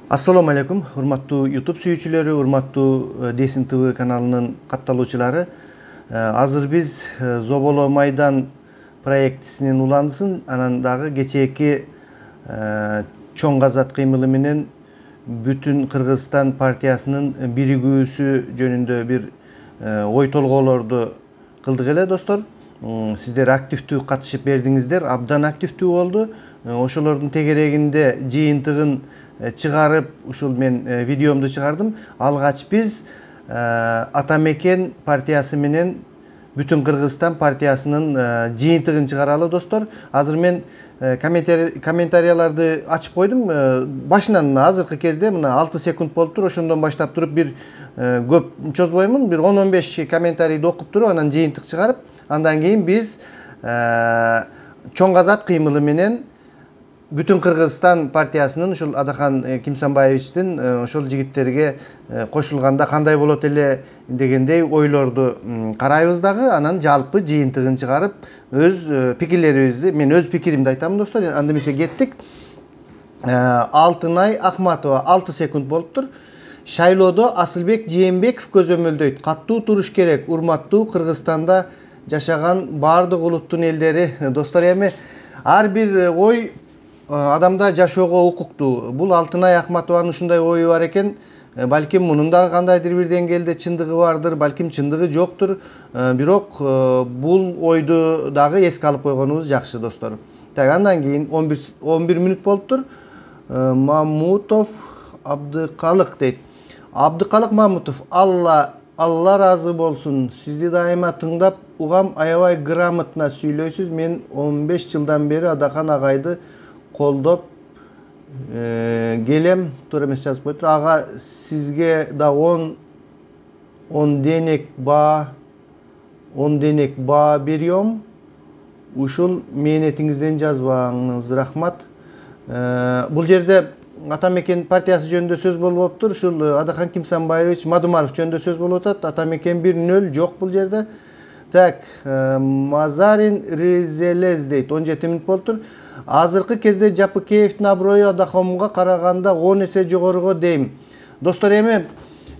Assalamu alaikum, urmattуу YouTube sүйүүчүлөрү, урматтуу Десин ТВ каналынын катталуучулары. Азыр биз Зоболо Майдан проектисинин уландысын, анан дагы кечээки чоң казат кыймылы менен бүтүн Кыргызстан партиясынын биригүүсү жөнүндө бир ой толгоолорду кылдык эле достор. Сиздер активдүү катышып бердиңиздер, абдан активдүү болду. Ошолордун тегерегинде жыйынтыгын чыгарып, ушул мен видеомду чыгардым. Алгач биз Атамекен партиясы менен бүтүн Кыргызстан партиясынын жыйынтыгын чыгаралы достор. Азыр мен комментарияларды ачып койдум. Башынан азыркы кезде мына 6 секунд болуптур. Ошондон баштап туруп бир көп чозбоймун. Бир 10-15 комментарийди окуп туруп, анан жыйынтык чыгарып, андан кийин биз чоң казат кыймылы менен бүтүн Кыргызстан партиясынын ушул Адахан Кимсанбаевичтин ошол жигиттерге кошулганда кандай болот эле дегендей ойлорду карайбыз дагы, анан жалпы жыйынтыгын чыгарып өз пикирлерибизди, мен өз пикиримди айтам достор. Анда эмесе кеттик. Алтынай Ахматова 6 секунд болуптур. Шайлоодо Асылбек Жээнбеков көзөмөлдөйт. Каттуу туруш керек. Урматтуу Кыргызстанда жашаган баардык улуттун элдери. Достор, эми ар бир ой адамда жашоого укуктуу. Бул Алтынай Ахматованын ушундай ою бар экен. Балким мунун дагы кандайдыр бир деңгээлде чындыгы бардыр, балким чындыгы жоктур. Бирок бул ойду дагы эске алып койгонубуз жакшы достор. Так, андан кийин 11 мүнөт болуптур. Мамутов Абдыкалык дейт. Абдыкалык Мамутов, Алла разы болсун. Сизди дайыма тыңдап, угам аябай грамотно сүйлөйсүз. Мен 15 жылдан бери Адахан агайды колдоп келем. Туура эмес жазып коюптур. Ага, сизге да 10 денек баа берием. Ушул мээнетиңизден жазбаңыз. Рахмат. Бул жерде Атамекен партиясы жөнүндө сөз болуп атыптыр. Ушул Адахан Кимсанбаевич Мадумаров жөнүндө сөз болуп атат. Атамекен 1-0 жок бул жерде. Так, Мазарин Ризелез дейт. 17 мүнөт болуптур. Азыркы кезде Жапыкеевдин аброю Адаханга караганда 10 эсе жогору дейм. Достор, эми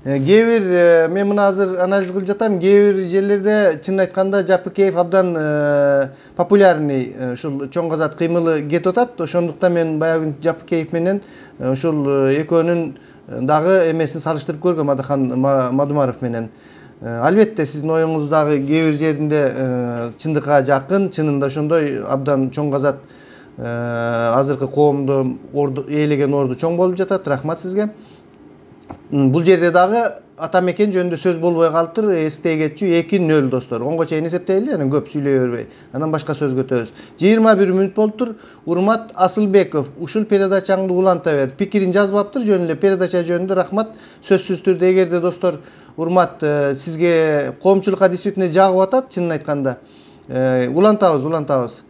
кээ бир мен мына азыр анализ кылып жатам. Кээ бир жерлерде чын айтканда Жапыкеев абдан популярный ушул чоң казат кыймылы кетип атат. Ошондуктан мен баягы Жапыкеев менен ушул экөөнүн дагы эмесин салыштырып көргөм, Адахан Мадумаров менен. Албетте сиздин оюңуз дагы кээ бир жеринде чындыкка жакын, чынында ошондой абдан чоң казат азыркы коомдо ээлеген орду чоң болуп жатат. Рахмат сизге. Бул жерде дагы Атамекен жөнүндө сөз болбой калыптыр. Эстей кетчү 2-0 достор. Онго чейин эсептейли, анан көп сүйлөй бербей. Анан башка сөзгө өтөбүз. 21 мүнөт болуптур. Урмат Асылбеков, ушул передачаңды уланта бер. Пикирин жазбаптыр жөн эле передача жөнүндө. Рахмат. Сөзсүз түрдө эгерде достор Урмат сизге коомчулукка действительно жагып атат, чынын айтканда. Улантабыз.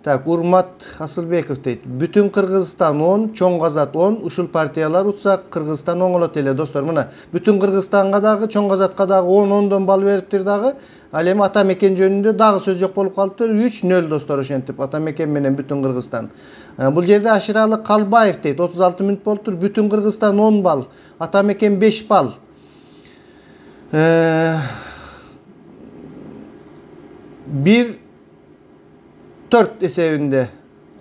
Так, Урмат Асылбеков дейт. Бүтүн Кыргызстан 10, чоң казат 10, ушул партиялар утсак Кыргызстан оңолот эле достор. Мына бүтүн Кыргызстанга дагы, чоң казатка дагы 10-10дон бал бериптир дагы. Ал эми Атамекен жөнүндө дагы сөз жок болуп калыптыр. 3-0 достор, ошентип Атамекен менен бүтүн Кыргызстан. Бул жерде Ашыралы Калбаев дейт. 36 мүнөт болуптур. Бүтүн Кыргызстан 10 бал, Атамекен 5 бал. 1-4 эсебинде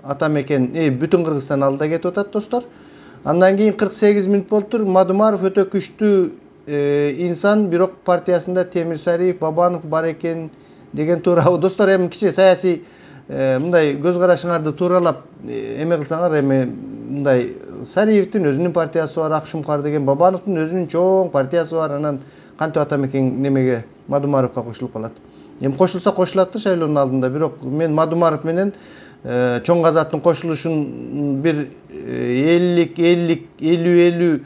Атамекен бүтүн Кыргызстан алда кетип атат достор. Андан кийин 48 мүнөт болуптур. Мадумаров өтө күчтүү инсан, бирок партиясында Темирсариев, Бабанов бар экен деген туурабы достор. Эми кичи саясий мындай көз карашыңарды тууралап эме кылсаңар, эми мындай Сариевдин өзүнүн партиясы бар, Акшумкар деген, Бабановдун өзүнүн чоң партиясы бар. Анан кантип Атамекен немеге Мадумаровго кошулуп калат? Эми кошулса кошулаттыр шайлоонун алдында, бирок мен Мадумаров менен чоң казаттын кошулушун бир 50-50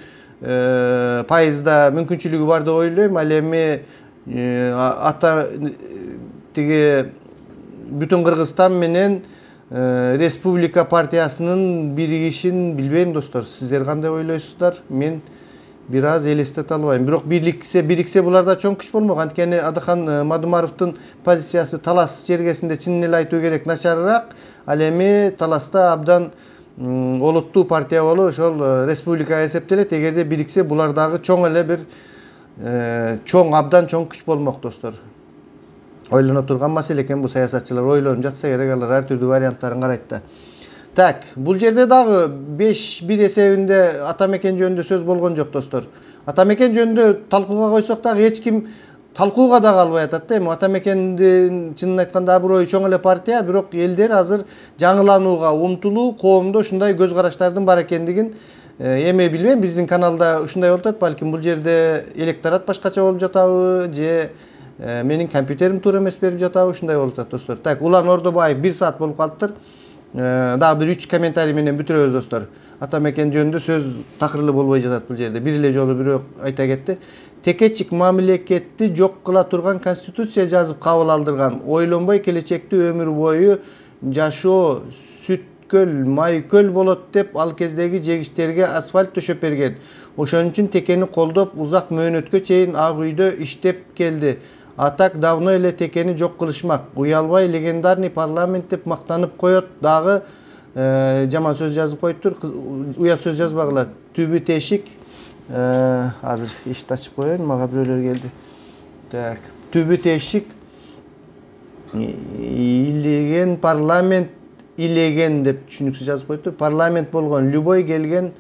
пайызда мүмкүнчүлүгү бар деп ойлойм. Ал эми тиги бүтүн Кыргызстан менен Республика партиясынын биригишин билбейм достор. Сиздер кандай ойлойсуздар? Мен бир аз элестете албайм. Бирок бириксе буларда чоң күч болмок. Анткени Адахан Мадумаровдун позициясы талас жергесинде чынын эле айтуу керек начарыраак. Ал эми таласта абдан олуттуу партия болуп ошол республикага эсептелет. Эгерде бириксе булар дагы чоң эле бир чоң, абдан чоң күч болмок достор. Ойлоно турган маселе экен бул, саясатчылар ойлонуп жатса керек, алар ар түрдүү варианттарын карайт да. Так, бул жерде дагы 5-1 эсебинде Атамекен жөнүндө сөз болгон жок достор. Атамекен жөнүндө талкууга койсок дагы эч ким талкууга да калбай атат да. Эми Атамекендин чынын айтканда аброю чоң эле партия, бирок элдер азыр жаңыланууга умтулуу, коомдо ушундай көз караштардын бар экендигин эми билбейм, биздин каналда ушундай болуп атат. Балким бул жерде электорат башкача болуп жатабы, же менин компьютерим туура эмес берип жатабы, ушундай болуп атат достор. Так, Улан Ордобаев 1 саат болуп калыптыр. Дагы бир 3 комментарий менен бүтүрөбүз достор. Атамекен жөнүндө сөз такырлуу болбой жатат бул жерде. Бир эле жолу бирөө айта кетти. Текечик мамлекетти жок кыла турган конституция жазып кабыл алдырган. Ойлонбой келечекте өмүр бою жашоо сүткөл, майкөл болот деп ал кездеги жегичтерге асфальт төшөп берген. Ошон үчүн Текени колдоп узак мөөнөткө чейин Ак үйдө иштеп келди. Атак давно эле Текени жок кылышмак. Уялбай легендарный парламент деп мактанып коет. Дагы жаман сөз жазып коюптур. Уят сөз жазбагыла. Түбү тешик. Азыр эшикти ачып коеюн, мага бирөөлөр келди. Так, түбү тешик. Илеген парламент илеген деп түшүнүксүз жазып коюптур. Парламент болгон любой келген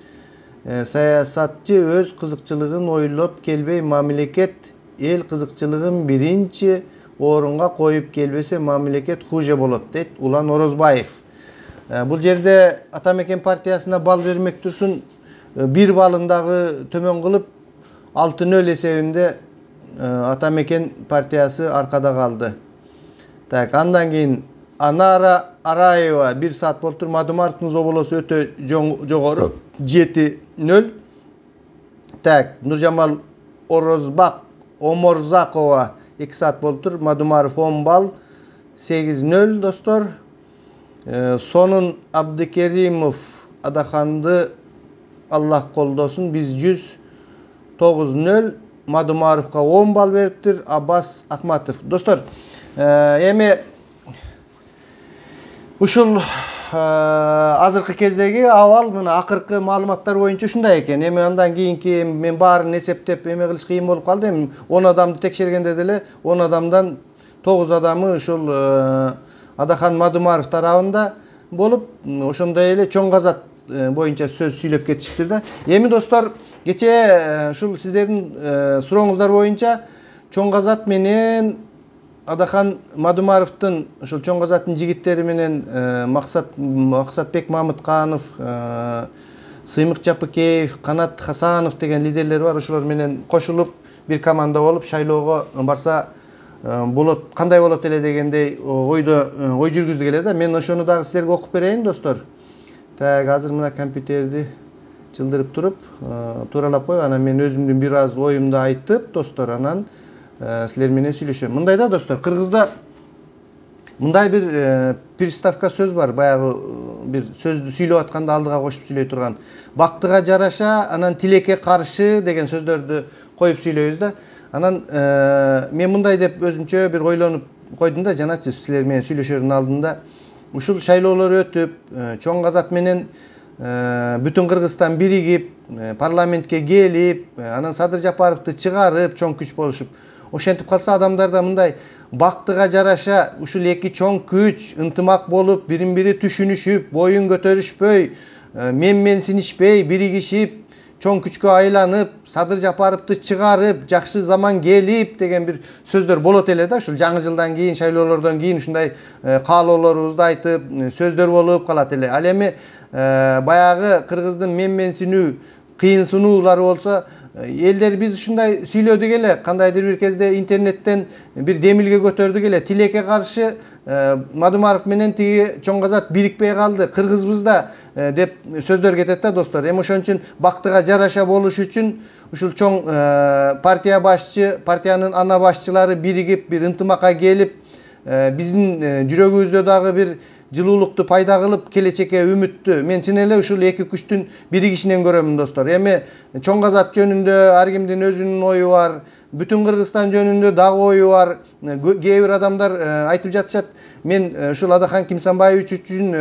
саясатчы өз кызыкчылыгын ойлоп келбей, мамлекет эл кызыкчылыгын биринчи орунга коюп келбесе, мамлекет хуже болот дейт Улан Орозбаев. Бул жерде Атамекен партиясына бал бермек турсун, 1 балын дагы төмөн кылып 6-0 эсебинде Атамекен партиясы аркада калды. Так, андан кийин Анара Араева 1 саат болуптур. Мадумаровдун зоболосу өтө жогору 7-0. Так, Нуржамал Оморзакова 2 саат болуптур. Мадумаров 10 балл 8-0 достор. Сонун Абдыкеримов Адаханды Аллах колдосун, биз 109-0. Мадумаровга 10 балл бериптир. Аббас Ахматов. Достор, эми ушул азыркы кездеги абал мына акыркы маалыматтар боюнча ушундай экен. Эми андан кийинки мен баарын эсептеп эме кылыш кыйын болуп калды. Эми 10 адамды текшергенде деле 10 адамдан 9 адамы ушул Адахан Мадумаров тарабында болуп, ошондой эле чоң казат боюнча сөз сүйлөп кетишиптир да. Эми достор, кечээ ушул сиздердин сурооңуздар боюнча чоң казат менен Адахан Мадумаровдун ушул чоң казаттын жигиттери менен Максатбек Мамытканов, Сыймык Жапыкеев, Канат Хасанов деген лидерлер бар. Ошолор менен кошулуп бир команда болуп шайлоого барса болот, кандай болот эле дегендей ой жүргүздүк эле да. Мен ошону дагы силерге окуп берейин достор. Так, азыр мына компьютерди жылдырып туруп тууралап кой, анан мен өзүмдүн бир аз оюмду айтып достор, анан силер менен сүйлөшөм. Мындай да достор, кыргызда мындай бир приставка сөз бар, баягы бир сөздү сүйлөп атканда алдыга кошуп сүйлөй турган. Бактыга жараша, анан тилекке каршы деген сөздөрдү коюп сүйлөйбүз да. Анан мен мындай деп өзүмчө бир ойлонуп койдум да, жаначы силер менен сүйлөшөрдүн алдында. Ушул шайлоолор өтүп, чоң казат менен бүтүн Кыргызстан биригип, парламентке келип, анан Садыр Жапаровду чыгарып, чоң күч болушуп, ошентип калса адамдарда мындай бактыга жараша ушул эки чоң күч ынтымак болуп, бирин бири түшүнүшүп, боюн көтөрүшпөй, менсинишпей, биригишип, чоң күчкө айланып, Садыр Жапаровду чыгарып, жакшы заман келип деген бир сөздөр болот эле да. Ушул жаңы жылдан кийин, шайлоолордон кийин ушундай каалоолорубузду айтып, сөздөр болуп калат эле. Ал эми баягы кыргыздын менсинүү, кыйынсынуулары болсо, элдер биз ушундай сүйлөдүк эле, кандайдыр бир кезде интернеттен бир демилге көтөрдүк эле. Тилекке каршы Мадумаров менен тиги чоң казат бирикпей калды, кыргызбыз да деп сөздөр кетет да достор. Эми ошон үчүн бактыга жараша болуш үчүн ушул чоң партия башчы, партиянын ана башчылары биригип, бир ынтымакка келип, биздин жүрөгүбүздө дагы бир жылуулукту пайда кылып, келечекке үмүттү. Мен чын эле ушул эки күчтүн биригишинен көрөмүн достор. Эми чоң казат жөнүндө ар кимдин өзүнүн ою бар. Бүтүн Кыргызстан жөнүндө дагы ою бар. Кээ бир адамдар айтып жатышат, мен ушул Адахан Кимсанбаевич үчүн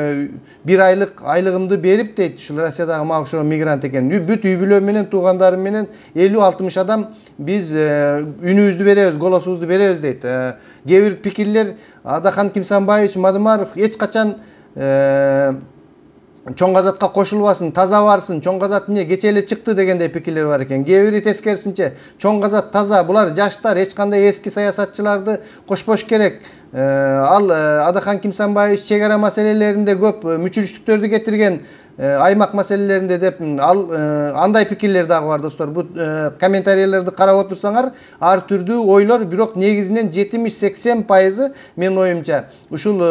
1 айлык айлыгымды берип дейт, ушул Россиядагы мага ошо мигрант экен. Бүт үй бүлөм менен, туугандарым менен 50-60 адам биз үнүбүздү беребиз, голосубузду беребиз дейт. Кээ бир пикирлер Адахан Кимсанбаевич Мадумаров эч качан чоң казатка кошулбасын, таза барсын, чоң казат эмне кече эле чыкты дегендей пикирлер бар экен. Кээ бири тескерисинче, чоң казат таза, булар жаштар, эч кандай эски саясатчыларды кошпош керек. Ал Адахан Кимсанбаевич чек ара маселелеринде көп мүчүлүштүктөрдү кетирген, аймак маселелеринде деп, ал андай пикирлер дагы бар достор. Бу комментарийлерди карап отурсаңар, ар түрдүү ойлор, бирок негизинен 70-80% менин оюмча ушул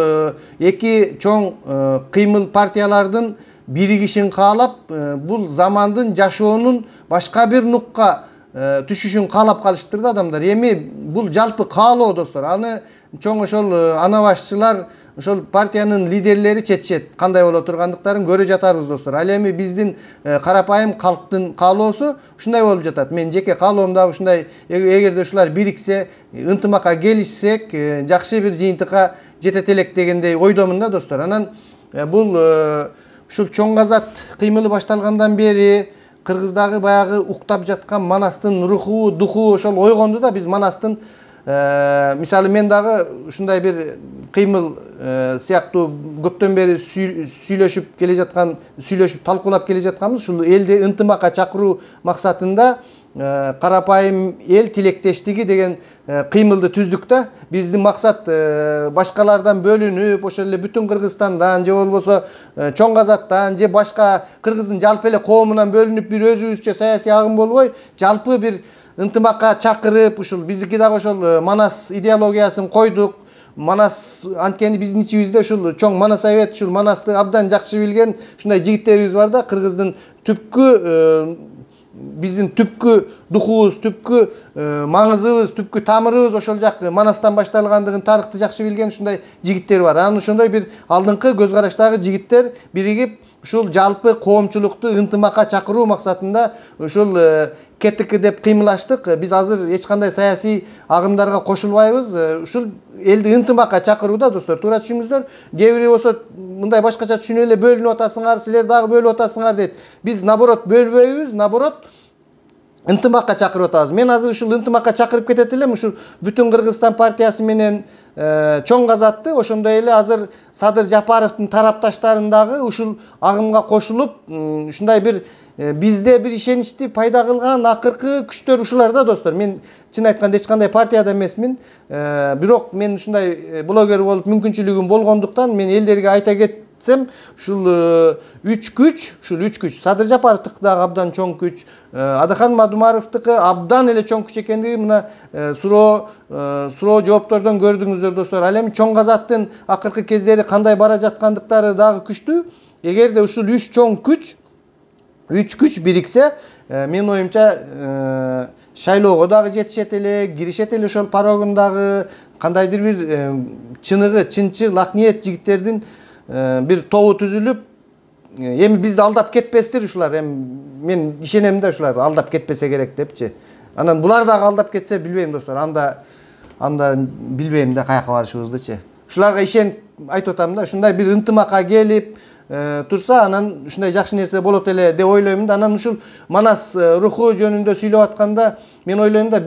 эки чоң кыймыл партиялардын биригишин каалап, бул замандын жашоонун башка бир нукка түшүшүн каалап калышыптыр да адамдар. Эми бул жалпы каалоо достор. Аны чоң ошол ана башчылар, ошол партиянын лидерлери чечет, кандай боло тургандыктарын көрө жатарбыз достор. Ал эми биздин карапайым калктын каалоосу ушундай болуп жатат. Мен жеке каалоом дагы ушундай, эгерде ушулар бириксе, ынтымакка келишсек, жакшы бир жыйынтыкка жетет элек дегендей ойдомун да достор. Анан бул ушул чоң казат кыймылы башталгандан бери Кыргыздагы баягы уктап жаткан Манастын руху, духу ошол ойгонду да. Биз Манастын мисалы мен дагы ушундай бир кыймыл сыяктуу көптөн бери сүйлөшүп келе жаткан, сүйлөшүп талкуулап келе жатканбыз. Ушул элди ынтымакка чакыруу максатында карапайым эл тилектештиги деген кыймылды түздүк да. Биздин максат башкалардан бөлүнүп, ошол эле бүтүн Кыргызстандан же болбосо чоң казаттан же башка кыргыздын жалпы эле коомунан бөлүнүп бир өзүбүзчө саясий агым болбой, жалпы бир ынтымакка чакырып, ушул биздики дагы ошол Манас идеологиясын койдук. Манас анткени биздин ичибизде ушул чоң Манасовет, ушул Манасты абдан жакшы билген ушундай жигиттерибиз бар да. Кыргыздын түпкү, биздин түпкү духубуз, түпкү маңызыбыз, түпкү тамырыбыз ошол жак Манастан башталгандыгын тарыхты жакшы билген ушундай жигиттер бар. Анан ошондой бир алдыңкы көз караштагы жигиттер биригип ушул жалпы коомчулукту ынтымакка чакыруу максатында ушул КТК деп кыймылдаштык. Биз азыр эч кандай саясий агымдарга кошулбайбыз. Ушул элди ынтымакка чакырууда достор. Туура түшүңүздөр. Кээ бири болсо мындай башкача түшүнүп эле бөлүнүп атасыңар, силер дагы бөлүп атасыңар дейт. Биз наоборот бөлбөйбүз, наоборот ынтымакка чакырып атабыз. Мен азыр ушул ынтымакка чакырып кетет элем. Ушул бүтүн Кыргызстан партиясы менен чоң казатты, ошондой эле азыр Садыр Жапаровдун тарапташтарын ушул агымга кошулуп, ушундай бир бизде бир ишеничти пайда кылган акыркы күчтөр ушулар да достор. Мен чын айтканда эч кандай партияда эмесмин. Бирок мен ушундай блогер болуп мүмкүнчүлүгүм болгондуктан мен элдерге айта кетсем, ушул 3 күч, Садыр Жапаровдуку дагы абдан чоң күч, Адахан Мадумаровдуку абдан эле чоң күч экендиги мына суроо жооптордон көрдүңүздөр достор. Ал эми чоң казаттын акыркы кездери кандай бара жаткандыктары дагы күчтүү. Эгерде ушул 3 күч бириксе, менин оюмча шайлоого дагы жетишет эле, киришет эле ошол парогундагы кандайдыр бир чыныгы, чынчы, лакниет жигиттердин бир тобу түзүлүп, эми бизди алдап кетпестир ушулар. Эми мен ишенем да ушулар алдап кетпесе керек депчи. Анан булар дагы алдап кетсе билбейм достор. Анда билбейм да каяка барышыбыздычы. Ушуларга ишенип айтып атам да, ушундай бир ынтымакка келип турса, анан ушундай жакшы нерсе болот эле деп ойлойм да. Анан ушул Манас руху жөнүндө сүйлөп атканда мен ойлойм да,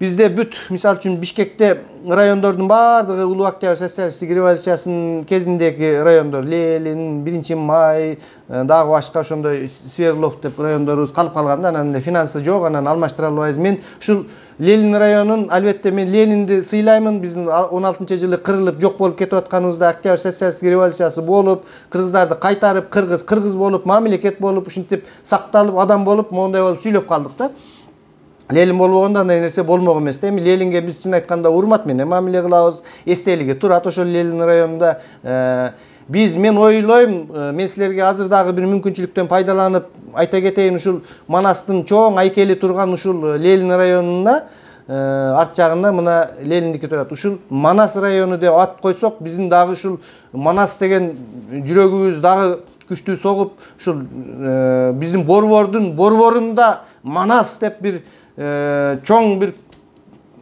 бизде бүт, мисалы үчүн Бишкекте райондордун баардыгы Улуу Октябрь социалисттик революциясынын кезиндеги райондор, Ленин, 1-Май, дагы башка ошондой Сверлов деп райондорубуз калып калганда, анан финансы жок, анан алмаштыра албайбыз. Мен ушул Ленин районун, албетте мен Ленинди сыйлаймын. Биздин 16-жылы кырылып жок болуп кетип атканыбызда Октябрь социалисттик революциясы болуп, кыргыздарды кайтарып, кыргыз болуп, мамлекет болуп, ушинтип сакталып, адам болуп, моундай болуп сүйлөп калдык да. Ленин болбогондо андай нерсе болмок эмес да. Эми Ленинге биз чын айтканда урмат менен мамиле кылабыз. Эстелиги турат ошол Ленин районунда. Мен ойлойм, мен силерге азыр дагы бир мүмкүнчүлүктөн пайдаланып айта кетейин, ушул Манастын чоң айкели турган ушул Ленин районуна арт жагында мына Лениндики турат. Ушул Манас району деп ат койсок, биздин дагы ушул Манас деген жүрөгүбүз дагы күчтүү согуп ушул биздин борборунда Манас деп бир чоң бир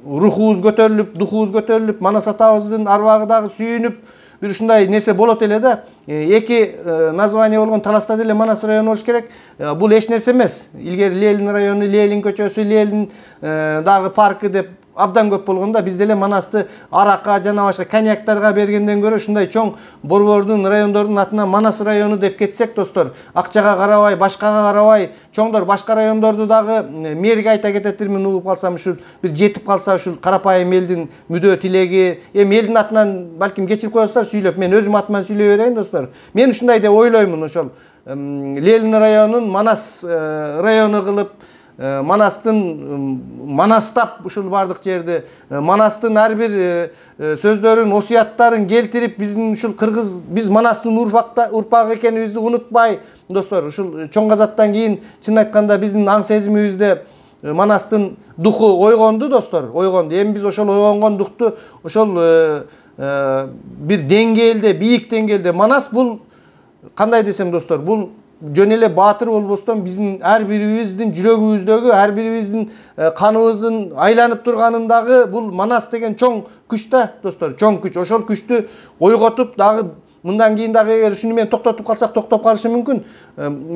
рухубуз көтөрүлүп, духубуз көтөрүлүп, Манас атабыздын арбагы дагы сүйүнүп, бир ушундай нерсе болот эле да. Эки название болгон Таласта деле Манас району болуш керек. Бул эч нерсе эмес. Илгери Ленин району, Ленин көчөсү, Ленин дагы паркы деп абдан көп болгондо биз деле Манасты аракка жана башка коньяктарга бергенден көрө ушундай чоң борбордун, райондордун атынан Манас району деп кетсек, достор, акчага карабай, башкага карабай, чоңдор башка райондорду дагы мэрге айта кететирмин, угуп калсам ушул бир жетип калса ушул карапайым элдин мүдөө тилеги, элдин атынан балким кечирип коесуздар сүйлөп, мен өзүм атыман сүйлөй берейин, достор. Мен ушундай деп ойлоймун, ошол Ленин районун Манас району кылып, Манастап ушул бардык жерди, Манастын ар бир сөздөрүн, осуяттарын келтирип, биздин ушул кыргыз, биз Манастын урпагы экенибизди унутпай, достор, ушул чоң казаттан кийин чын айтканда биздин аң сезимибизде Манастын духу ойгонду, достор, ойгонду. Эми биз ошол ойгонгон духту ошол бир деңгээлде, бийик деңгээлде, Манас бул кандай десем, достор, бул жөн эле баатыр болбостон биздин ар бирибиздин жүрөгүбүздөгү, ар бирибиздин каныбыздын айланып турганындагы бул Манас деген чоң күч да, достор, чоң күч. Ошол күчтү ойготуп дагы мындан кийин дагы эгер ушуну мен токтотуп калсак токтоп калышы мүмкүн.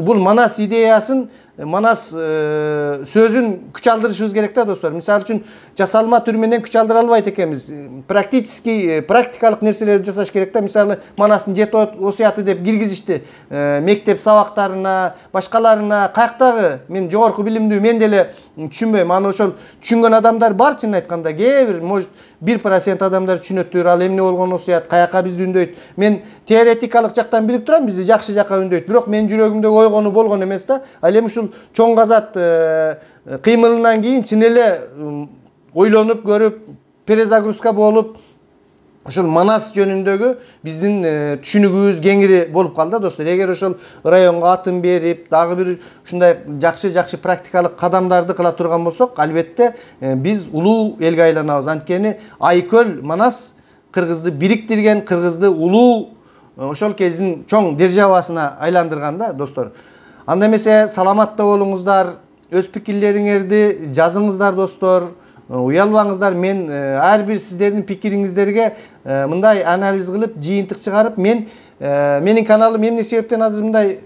Бул Манас идеясын, Манас сөзүн күч алдырышыбыз керек да, достор. Мисалы үчүн жасалма түр менен күч алдыра албайт экенбиз. Практикалык нерселерди жасаш керек да. Мисалы Манастын 7 осуяты деп киргизишти. Мектеп сабактарына, башкаларына, каяктагы мен жогорку билимдүү мен деле түшүнбөйм. Аны ошол түшүнгөн адамдар бар, чын айтканда. Кээ бир, может, 1% адамдар түшүнөттүр, ал эмне болгон осуят, каяка бизди үндөйт. Мен теоретикалык жактан билип турам, бизди жакшы жакка үндөйт. Бирок мен жүрөгүмдөгү ойгону болгон эмес да. Ал эми ушул чоң казат кыймылынан кийин чын эле ойлонуп көрүп, перезагрузка болуп, ошол Манас жөнүндөгү биздин түшүнүгүбүз кеңири болуп калды, достор. Эгер ошол районго атын берип, дагы бир ушундай жакшы практикалык кадамдарды кыла турган болсок, албетте биз улуу элге айланабыз. Анткени Айкөл Манас кыргызды бириктирген, кыргызды улуу ошол кездин чоң державасына айландырган да, достор. Анда эмесе саламатта болуңуздар, өз пикирлериңерди жазыңыздар, достор. Уялбаңыздар, мен ар бир сиздердин пикириңиздерге мындай анализ кылып, жыйынтык чыгарып, менин каналым эмне себептен азыр мындай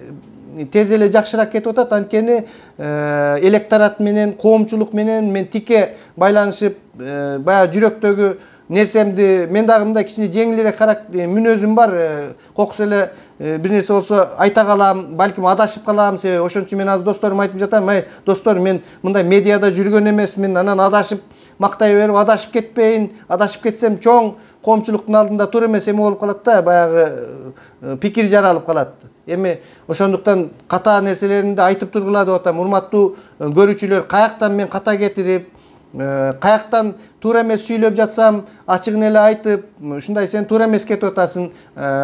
тез эле жакшыраак кетип атат, анткени электорат менен, коомчулук менен мен тике байланышып, баягы жүрөктөгү нерсемди мен дагы мындай кичине жеңилирээк мүнөзүм бар, кокус эле бир нерсе болсо айта калам, балким адашып калам, себеби ошон үчүн мен азыр досторума айтып жатам, достор, мен мындай медиада жүргөн эмесмин, анан адашып мактай берип адашып кетпейин, адашып кетсем чоң коомчулуктун алдында тур эмес эме болуп калат да, баягы пикир жаралып калат. Эми ошондуктан ката нерселеримди айтып тургула деп атам. Урматтуу көрүүчүлөр, каяктан мен ката кетирип, каяктан туура эмес сүйлөп жатсам, ачыгын эле айтып, ушундай сен туура эмес кетип атасың,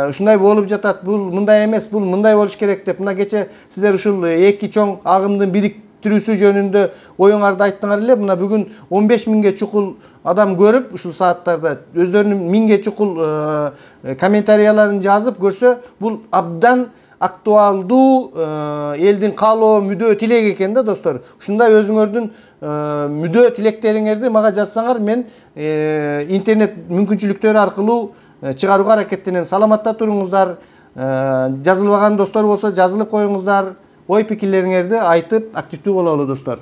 ушундай болуп жатат, бул мындай эмес, бул мындай болуш керек деп, мына кече сиздер ушул эки чоң агымдын бириктирүүсү жөнүндө оюңарды айттыңар эле. Мына бүгүн 15 миңге чукул адам көрүп, ушул сааттарда өздөрүнүн 1000ге чукул комментарияларын жазып көрсө, бул абдан актуалдуу элдин каалоо, мүдөө, тилеги экен да, достор. Ушундай өзүңөрдүн мүдөө тилектериңерди мага жазсаңар, мен интернет мүмкүнчүлүктөрү аркылуу чыгарууга аракеттенем. Саламатта туруңуздар. Жазылбаган достор болсо жазылып коюңуздар. Ой пикирлериңерди айтып активдүү бололу, достор.